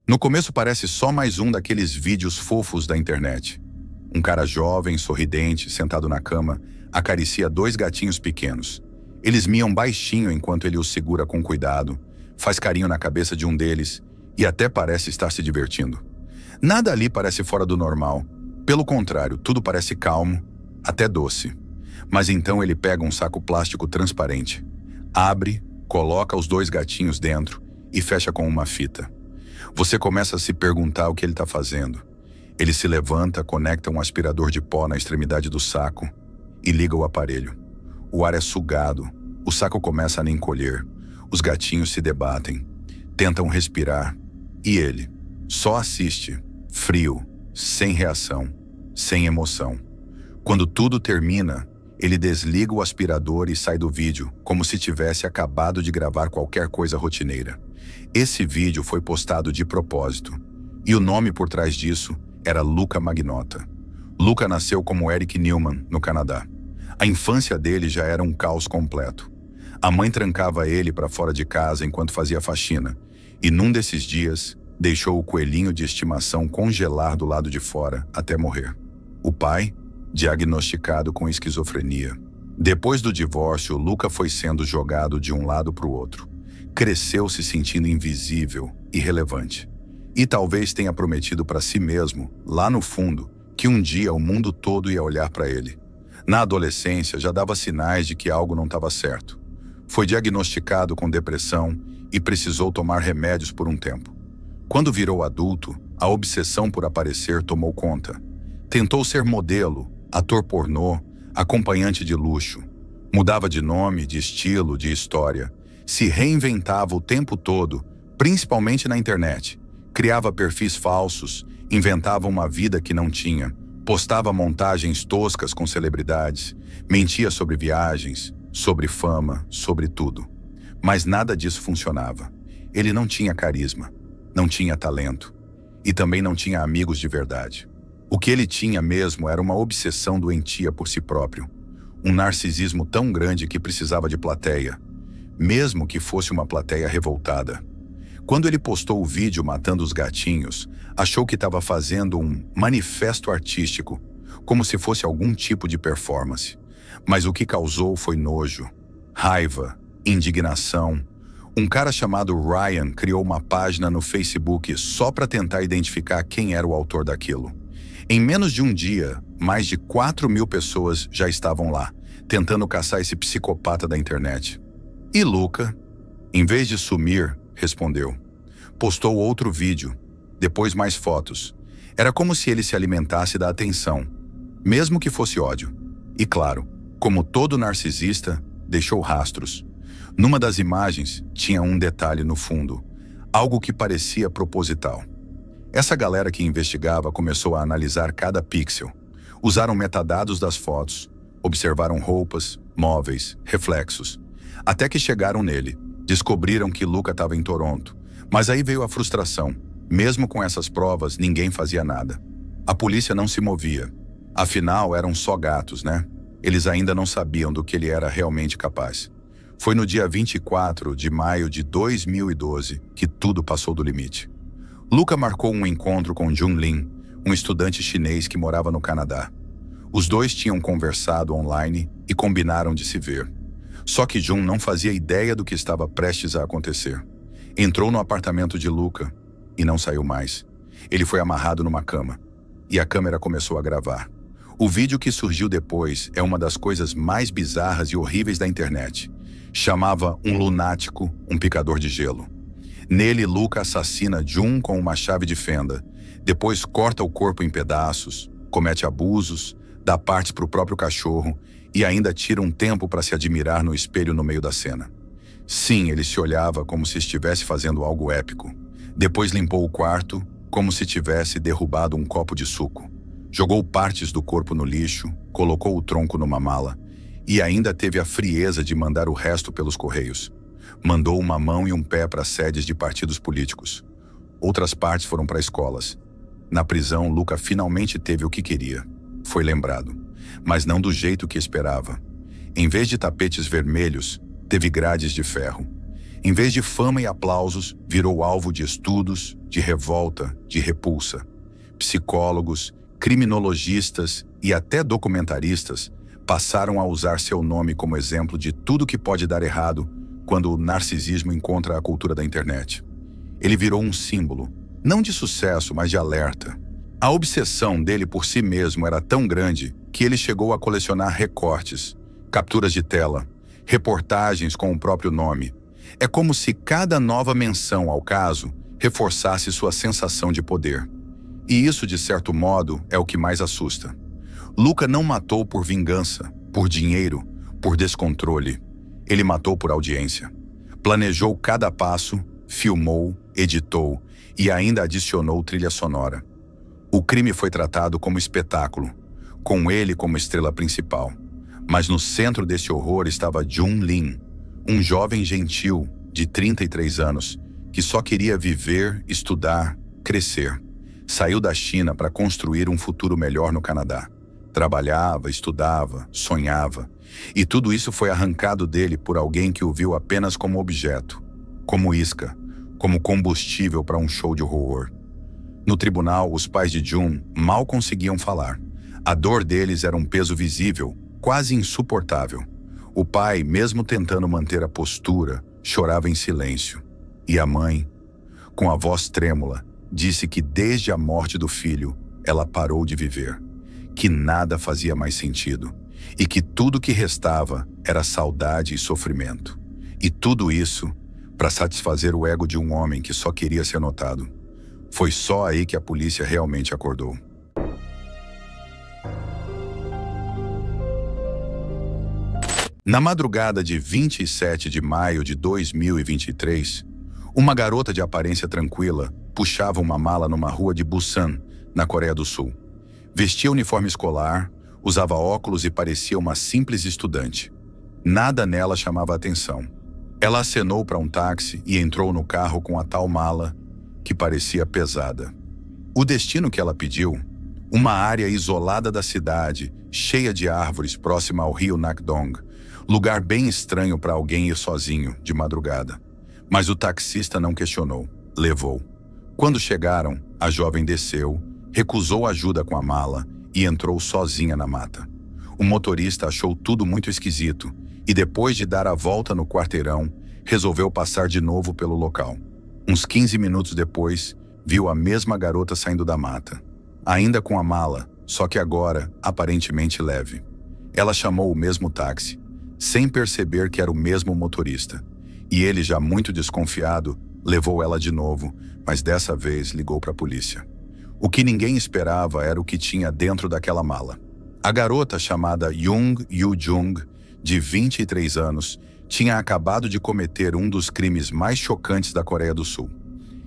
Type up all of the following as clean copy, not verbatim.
No começo parece só mais um daqueles vídeos fofos da internet. Um cara jovem, sorridente, sentado na cama, acaricia dois gatinhos pequenos. Eles miam baixinho enquanto ele os segura com cuidado, faz carinho na cabeça de um deles e até parece estar se divertindo. Nada ali parece fora do normal. Pelo contrário, tudo parece calmo, até doce. Mas então ele pega um saco plástico transparente, abre, coloca os dois gatinhos dentro e fecha com uma fita. Você começa a se perguntar o que ele está fazendo. Ele se levanta, conecta um aspirador de pó na extremidade do saco e liga o aparelho. O ar é sugado, o saco começa a encolher, os gatinhos se debatem, tentam respirar e ele só assiste, frio, sem reação, sem emoção. Quando tudo termina, ele desliga o aspirador e sai do vídeo, como se tivesse acabado de gravar qualquer coisa rotineira. Esse vídeo foi postado de propósito, e o nome por trás disso era Luca Magnotta. Luca nasceu como Eric Newman, no Canadá. A infância dele já era um caos completo. A mãe trancava ele para fora de casa enquanto fazia faxina, e num desses dias, deixou o coelhinho de estimação congelar do lado de fora até morrer. O pai, diagnosticado com esquizofrenia. Depois do divórcio, Luca foi sendo jogado de um lado para o outro. Cresceu se sentindo invisível, irrelevante. E talvez tenha prometido para si mesmo, lá no fundo, que um dia o mundo todo ia olhar para ele. Na adolescência, já dava sinais de que algo não estava certo. Foi diagnosticado com depressão e precisou tomar remédios por um tempo. Quando virou adulto, a obsessão por aparecer tomou conta. Tentou ser modelo, ator pornô, acompanhante de luxo. Mudava de nome, de estilo, de história. Se reinventava o tempo todo, principalmente na internet. Criava perfis falsos, inventava uma vida que não tinha, postava montagens toscas com celebridades, mentia sobre viagens, sobre fama, sobre tudo. Mas nada disso funcionava. Ele não tinha carisma, não tinha talento e também não tinha amigos de verdade. O que ele tinha mesmo era uma obsessão doentia por si próprio, um narcisismo tão grande que precisava de plateia, mesmo que fosse uma plateia revoltada. Quando ele postou o vídeo matando os gatinhos, achou que estava fazendo um manifesto artístico, como se fosse algum tipo de performance. Mas o que causou foi nojo, raiva, indignação. Um cara chamado Ryan criou uma página no Facebook só para tentar identificar quem era o autor daquilo. Em menos de um dia, mais de 4.000 pessoas já estavam lá, tentando caçar esse psicopata da internet. E Luca, em vez de sumir, respondeu. Postou outro vídeo, depois mais fotos. Era como se ele se alimentasse da atenção, mesmo que fosse ódio. E claro, como todo narcisista, deixou rastros. Numa das imagens, tinha um detalhe no fundo, algo que parecia proposital. Essa galera que investigava começou a analisar cada pixel. Usaram metadados das fotos, observaram roupas, móveis, reflexos. Até que chegaram nele, descobriram que Luca estava em Toronto. Mas aí veio a frustração. Mesmo com essas provas, ninguém fazia nada. A polícia não se movia. Afinal, eram só gatos, né? Eles ainda não sabiam do que ele era realmente capaz. Foi no dia 24 de maio de 2012 que tudo passou do limite. Luca marcou um encontro com Jun Lin, um estudante chinês que morava no Canadá. Os dois tinham conversado online e combinaram de se ver. Só que Jun não fazia ideia do que estava prestes a acontecer. Entrou no apartamento de Luca e não saiu mais. Ele foi amarrado numa cama e a câmera começou a gravar. O vídeo que surgiu depois é uma das coisas mais bizarras e horríveis da internet. Chamava um lunático, um picador de gelo. Nele, Luca assassina Jun com uma chave de fenda, depois corta o corpo em pedaços, comete abusos, dá partes para o próprio cachorro e ainda tira um tempo para se admirar no espelho no meio da cena. Sim, ele se olhava como se estivesse fazendo algo épico. Depois limpou o quarto, como se tivesse derrubado um copo de suco. Jogou partes do corpo no lixo, colocou o tronco numa mala e ainda teve a frieza de mandar o resto pelos correios. Mandou uma mão e um pé para sedes de partidos políticos. Outras partes foram para escolas. Na prisão, Luca finalmente teve o que queria. Foi lembrado, mas não do jeito que esperava. Em vez de tapetes vermelhos, teve grades de ferro. Em vez de fama e aplausos, virou alvo de estudos, de revolta, de repulsa. Psicólogos, criminologistas e até documentaristas passaram a usar seu nome como exemplo de tudo que pode dar errado quando o narcisismo encontra a cultura da internet. Ele virou um símbolo, não de sucesso, mas de alerta. A obsessão dele por si mesmo era tão grande que ele chegou a colecionar recortes, capturas de tela, reportagens com o próprio nome. É como se cada nova menção ao caso reforçasse sua sensação de poder. E isso, de certo modo, é o que mais assusta. Luca não matou por vingança, por dinheiro, por descontrole. Ele matou por audiência. Planejou cada passo, filmou, editou e ainda adicionou trilha sonora. O crime foi tratado como espetáculo, com ele como estrela principal. Mas no centro desse horror estava Jun Lin, um jovem gentil de 33 anos que só queria viver, estudar, crescer. Saiu da China para construir um futuro melhor no Canadá. Trabalhava, estudava, sonhava. E tudo isso foi arrancado dele por alguém que o viu apenas como objeto, como isca, como combustível para um show de horror. No tribunal, os pais de Jun mal conseguiam falar. A dor deles era um peso visível, quase insuportável. O pai, mesmo tentando manter a postura, chorava em silêncio. E a mãe, com a voz trêmula, disse que desde a morte do filho, ela parou de viver, que nada fazia mais sentido e que tudo que restava era saudade e sofrimento. E tudo isso para satisfazer o ego de um homem que só queria ser notado. Foi só aí que a polícia realmente acordou. Na madrugada de 27 de maio de 2023, uma garota de aparência tranquila puxava uma mala numa rua de Busan, na Coreia do Sul. Vestia uniforme escolar, usava óculos e parecia uma simples estudante. Nada nela chamava atenção. Ela acenou para um táxi e entrou no carro com a tal mala, que parecia pesada. O destino que ela pediu? Uma área isolada da cidade, cheia de árvores, próxima ao rio Nakdong, lugar bem estranho para alguém ir sozinho, de madrugada. Mas o taxista não questionou, levou. Quando chegaram, a jovem desceu, recusou ajuda com a mala e entrou sozinha na mata. O motorista achou tudo muito esquisito e, depois de dar a volta no quarteirão, resolveu passar de novo pelo local. Uns 15 minutos depois, viu a mesma garota saindo da mata, ainda com a mala, só que agora aparentemente leve. Ela chamou o mesmo táxi, sem perceber que era o mesmo motorista, e ele, já muito desconfiado, levou ela de novo, mas dessa vez ligou para a polícia. O que ninguém esperava era o que tinha dentro daquela mala. A garota, chamada Jung Yoo-jung, de 23 anos, tinha acabado de cometer um dos crimes mais chocantes da Coreia do Sul.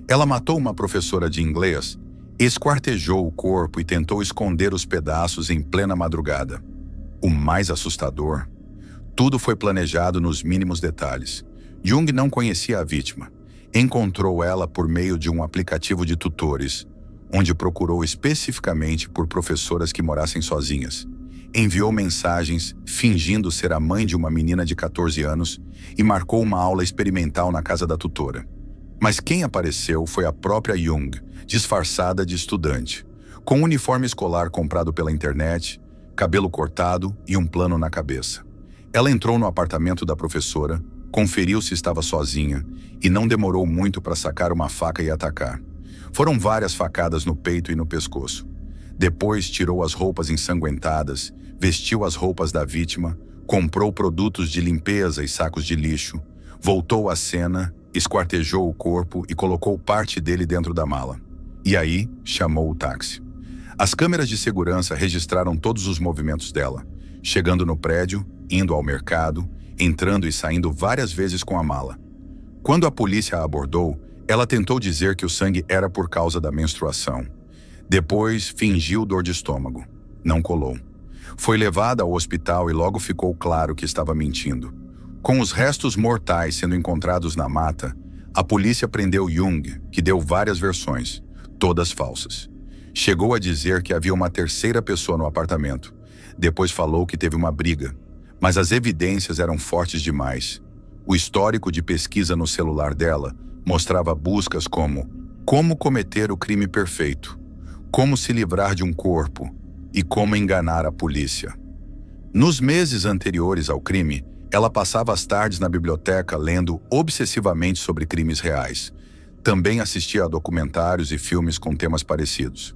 Ela matou uma professora de inglês, esquartejou o corpo e tentou esconder os pedaços em plena madrugada. O mais assustador, tudo foi planejado nos mínimos detalhes. Jung não conhecia a vítima. Encontrou ela por meio de um aplicativo de tutores, onde procurou especificamente por professoras que morassem sozinhas. Enviou mensagens fingindo ser a mãe de uma menina de 14 anos e marcou uma aula experimental na casa da tutora. Mas quem apareceu foi a própria Jung, disfarçada de estudante, com um uniforme escolar comprado pela internet, cabelo cortado e um plano na cabeça. Ela entrou no apartamento da professora, conferiu se estava sozinha e não demorou muito para sacar uma faca e atacar. Foram várias facadas no peito e no pescoço. Depois tirou as roupas ensanguentadas, vestiu as roupas da vítima, comprou produtos de limpeza e sacos de lixo, voltou à cena, esquartejou o corpo e colocou parte dele dentro da mala. E aí, chamou o táxi. As câmeras de segurança registraram todos os movimentos dela, chegando no prédio, indo ao mercado, entrando e saindo várias vezes com a mala. Quando a polícia a abordou, ela tentou dizer que o sangue era por causa da menstruação. Depois, fingiu dor de estômago. Não colou. Foi levada ao hospital e logo ficou claro que estava mentindo. Com os restos mortais sendo encontrados na mata, a polícia prendeu Jung, que deu várias versões, todas falsas. Chegou a dizer que havia uma terceira pessoa no apartamento. Depois falou que teve uma briga, mas as evidências eram fortes demais. O histórico de pesquisa no celular dela mostrava buscas como cometer o crime perfeito, como se livrar de um corpo e como enganar a polícia. Nos meses anteriores ao crime, ela passava as tardes na biblioteca lendo obsessivamente sobre crimes reais. Também assistia a documentários e filmes com temas parecidos.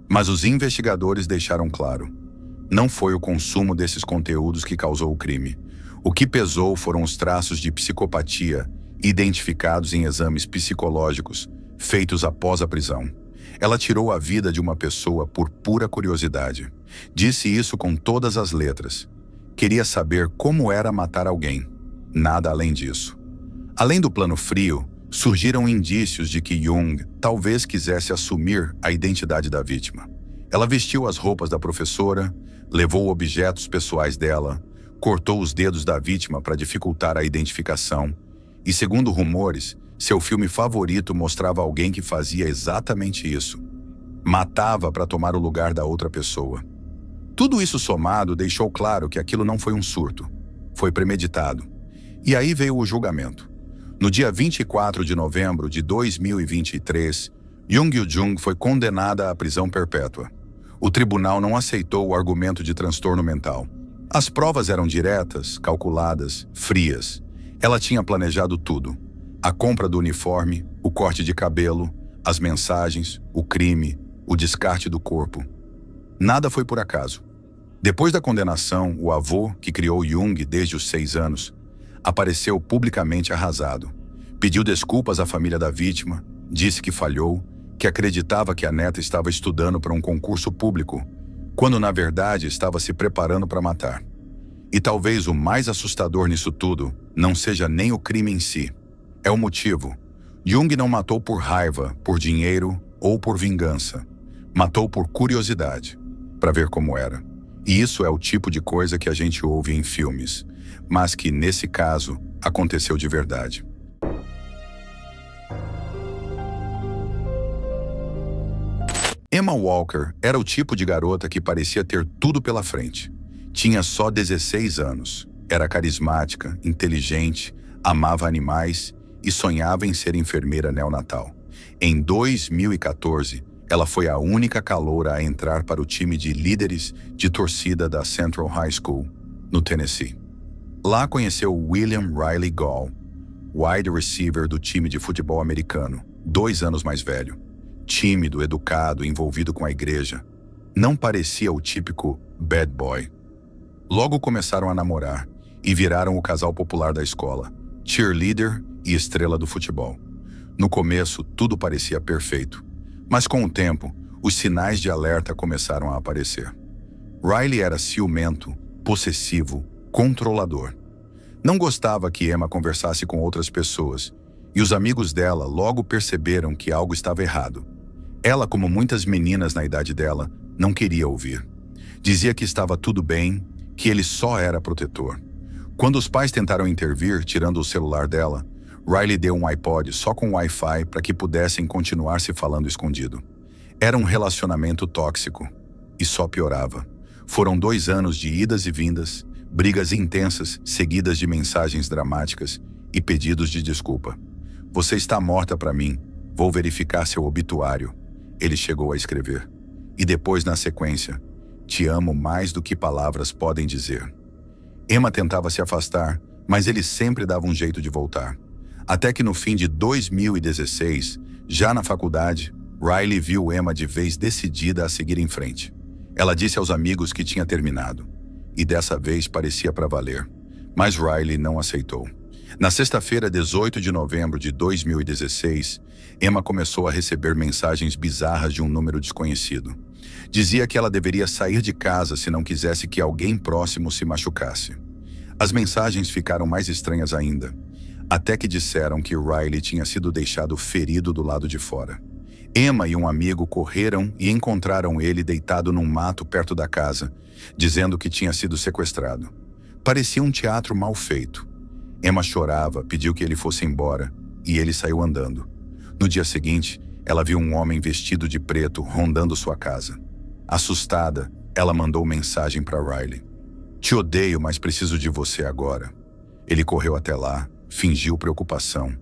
Mas os investigadores deixaram claro: não foi o consumo desses conteúdos que causou o crime. O que pesou foram os traços de psicopatia identificados em exames psicológicos feitos após a prisão. Ela tirou a vida de uma pessoa por pura curiosidade. Disse isso com todas as letras. Queria saber como era matar alguém. Nada além disso. Além do plano frio, surgiram indícios de que Jung talvez quisesse assumir a identidade da vítima. Ela vestiu as roupas da professora, levou objetos pessoais dela, cortou os dedos da vítima para dificultar a identificação e, segundo rumores, seu filme favorito mostrava alguém que fazia exatamente isso. Matava para tomar o lugar da outra pessoa. Tudo isso somado deixou claro que aquilo não foi um surto. Foi premeditado. E aí veio o julgamento. No dia 24 de novembro de 2023, Jung Yoo-jung foi condenada à prisão perpétua. O tribunal não aceitou o argumento de transtorno mental. As provas eram diretas, calculadas, frias. Ela tinha planejado tudo. A compra do uniforme, o corte de cabelo, as mensagens, o crime, o descarte do corpo. Nada foi por acaso. Depois da condenação, o avô, que criou Jung desde os 6 anos, apareceu publicamente arrasado. Pediu desculpas à família da vítima, disse que falhou, que acreditava que a neta estava estudando para um concurso público, quando na verdade estava se preparando para matar. E talvez o mais assustador nisso tudo não seja nem o crime em si. É o motivo. Jung não matou por raiva, por dinheiro ou por vingança. Matou por curiosidade, para ver como era. E isso é o tipo de coisa que a gente ouve em filmes, mas que, nesse caso, aconteceu de verdade. Emma Walker era o tipo de garota que parecia ter tudo pela frente. Tinha só 16 anos, era carismática, inteligente, amava animais e sonhava em ser enfermeira neonatal. Em 2014, ela foi a única caloura a entrar para o time de líderes de torcida da Central High School, no Tennessee. Lá conheceu William Riley Gall, wide receiver do time de futebol americano, 2 anos mais velho. Tímido, educado, envolvido com a igreja. Não parecia o típico bad boy. Logo começaram a namorar e viraram o casal popular da escola, cheerleader e estrela do futebol. No começo, tudo parecia perfeito, mas com o tempo, os sinais de alerta começaram a aparecer. Riley era ciumento, possessivo, controlador. Não gostava que Emma conversasse com outras pessoas, e os amigos dela logo perceberam que algo estava errado. Ela, como muitas meninas na idade dela, não queria ouvir. Dizia que estava tudo bem, que ele só era protetor. Quando os pais tentaram intervir, tirando o celular dela, Riley deu um iPod só com Wi-Fi para que pudessem continuar se falando escondido. Era um relacionamento tóxico, e só piorava. Foram 2 anos de idas e vindas, brigas intensas, seguidas de mensagens dramáticas e pedidos de desculpa. "Você está morta para mim, vou verificar seu obituário", ele chegou a escrever. E depois, na sequência, "Te amo mais do que palavras podem dizer". Emma tentava se afastar, mas ele sempre dava um jeito de voltar. Até que no fim de 2016, já na faculdade, Riley viu Emma de vez decidida a seguir em frente. Ela disse aos amigos que tinha terminado. E dessa vez parecia para valer. Mas Riley não aceitou. Na sexta-feira, 18 de novembro de 2016, Emma começou a receber mensagens bizarras de um número desconhecido. Dizia que ela deveria sair de casa se não quisesse que alguém próximo se machucasse. As mensagens ficaram mais estranhas ainda, até que disseram que Riley tinha sido deixado ferido do lado de fora. Emma e um amigo correram e encontraram ele deitado num mato perto da casa, dizendo que tinha sido sequestrado. Parecia um teatro mal feito. Emma chorava, pediu que ele fosse embora, e ele saiu andando. No dia seguinte, ela viu um homem vestido de preto rondando sua casa. Assustada, ela mandou mensagem para Riley. "Te odeio, mas preciso de você agora." Ele correu até lá, fingiu preocupação,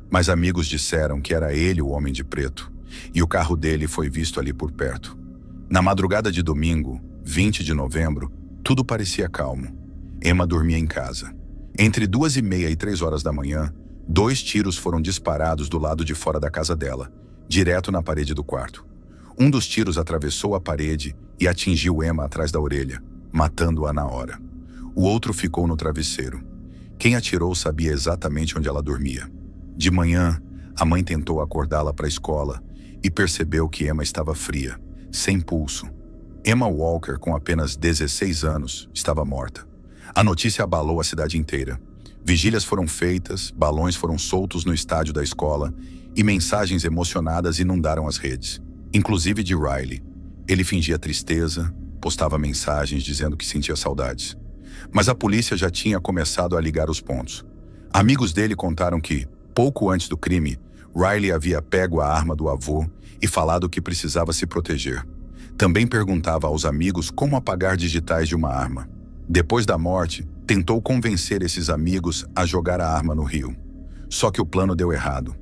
mas amigos disseram que era ele o homem de preto, e o carro dele foi visto ali por perto. Na madrugada de domingo, 20 de novembro, tudo parecia calmo. Emma dormia em casa. Entre 2h30 e 3 horas da manhã, 2 tiros foram disparados do lado de fora da casa dela, direto na parede do quarto. Um dos tiros atravessou a parede e atingiu Emma atrás da orelha, matando-a na hora. O outro ficou no travesseiro. Quem atirou sabia exatamente onde ela dormia. De manhã, a mãe tentou acordá-la para a escola e percebeu que Emma estava fria, sem pulso. Emma Walker, com apenas 16 anos, estava morta. A notícia abalou a cidade inteira. Vigílias foram feitas, balões foram soltos no estádio da escola e mensagens emocionadas inundaram as redes, inclusive de Riley. Ele fingia tristeza, postava mensagens dizendo que sentia saudades. Mas a polícia já tinha começado a ligar os pontos. Amigos dele contaram que, pouco antes do crime, Riley havia pego a arma do avô e falado que precisava se proteger. Também perguntava aos amigos como apagar digitais de uma arma. Depois da morte, tentou convencer esses amigos a jogar a arma no rio. Só que o plano deu errado.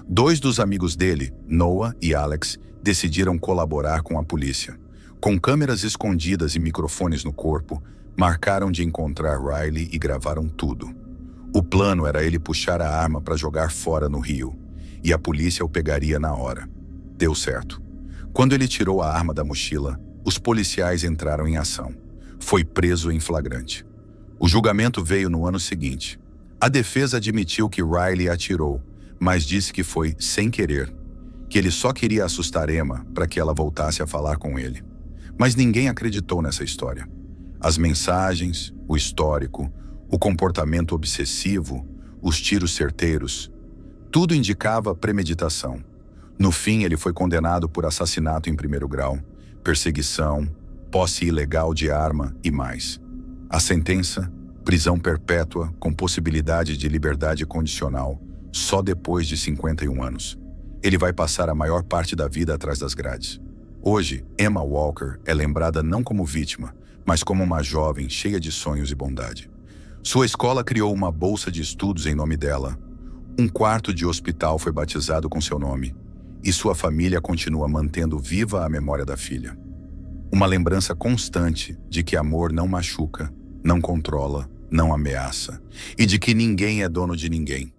2 dos amigos dele, Noah e Alex, decidiram colaborar com a polícia. Com câmeras escondidas e microfones no corpo, marcaram de encontrar Riley e gravaram tudo. O plano era ele puxar a arma para jogar fora no rio, e a polícia o pegaria na hora. Deu certo. Quando ele tirou a arma da mochila, os policiais entraram em ação. Foi preso em flagrante. O julgamento veio no ano seguinte. A defesa admitiu que Riley atirou, mas disse que foi sem querer, que ele só queria assustar Emma para que ela voltasse a falar com ele. Mas ninguém acreditou nessa história. As mensagens, o histórico, o comportamento obsessivo, os tiros certeiros, tudo indicava premeditação. No fim, ele foi condenado por assassinato em 1º grau, perseguição, posse ilegal de arma e mais. A sentença, prisão perpétua com possibilidade de liberdade condicional, só depois de 51 anos. Ele vai passar a maior parte da vida atrás das grades. Hoje, Emma Walker é lembrada não como vítima, mas como uma jovem cheia de sonhos e bondade. Sua escola criou uma bolsa de estudos em nome dela. Um quarto de hospital foi batizado com seu nome. E sua família continua mantendo viva a memória da filha. Uma lembrança constante de que amor não machuca, não controla, não ameaça. E de que ninguém é dono de ninguém.